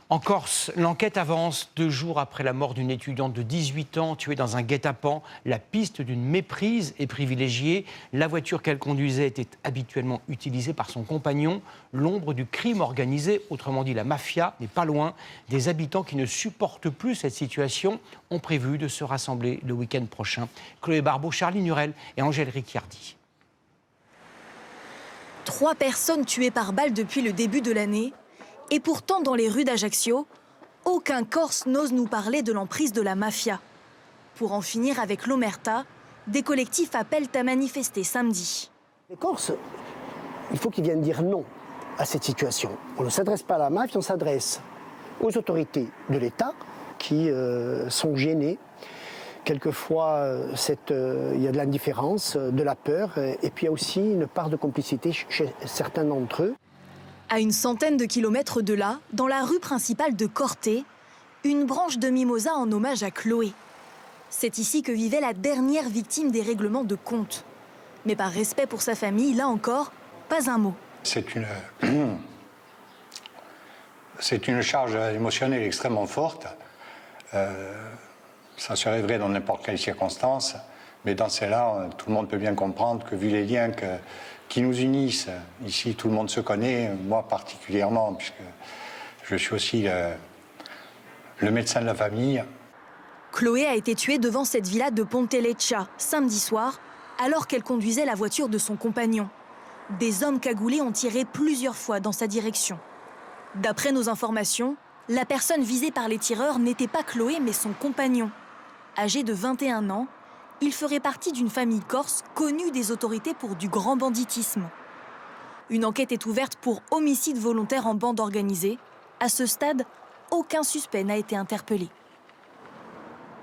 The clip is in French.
En Corse, l'enquête avance 2 jours après la mort d'une étudiante de 18 ans tuée dans un guet-apens. La piste d'une méprise est privilégiée. La voiture qu'elle conduisait était habituellement utilisée par son compagnon. L'ombre du crime organisé, autrement dit la mafia, n'est pas loin. Des habitants qui ne supportent plus cette situation ont prévu de se rassembler le week-end prochain. Chloé Barbeau, Charlie Nurel et Angèle Ricciardi. 3 personnes tuées par balle depuis le début de l'année. Et pourtant, dans les rues d'Ajaccio, aucun Corse n'ose nous parler de l'emprise de la mafia. Pour en finir avec l'omerta, des collectifs appellent à manifester samedi. Les Corses, il faut qu'ils viennent dire non à cette situation. On ne s'adresse pas à la mafia, on s'adresse aux autorités de l'État qui sont gênées. Quelquefois, il y a de l'indifférence, de la peur, et puis il y a aussi une part de complicité chez certains d'entre eux. À une centaine de kilomètres de là, dans la rue principale de Corté, une branche de mimosa en hommage à Chloé. C'est ici que vivait la dernière victime des règlements de compte. Mais par respect pour sa famille, là encore, pas un mot. C'est une charge émotionnelle extrêmement forte. Ça serait vrai dans n'importe quelle circonstance, mais dans celle-là, tout le monde peut bien comprendre que vu les liens qui nous unissent, ici tout le monde se connaît, moi particulièrement, puisque je suis aussi le médecin de la famille. Chloé a été tuée devant cette villa de Ponteleccia, samedi soir, alors qu'elle conduisait la voiture de son compagnon. Des hommes cagoulés ont tiré plusieurs fois dans sa direction. D'après nos informations, la personne visée par les tireurs n'était pas Chloé, mais son compagnon. Âgé de 21 ans, il ferait partie d'une famille corse connue des autorités pour du grand banditisme. Une enquête est ouverte pour homicide volontaire en bande organisée. À ce stade, aucun suspect n'a été interpellé.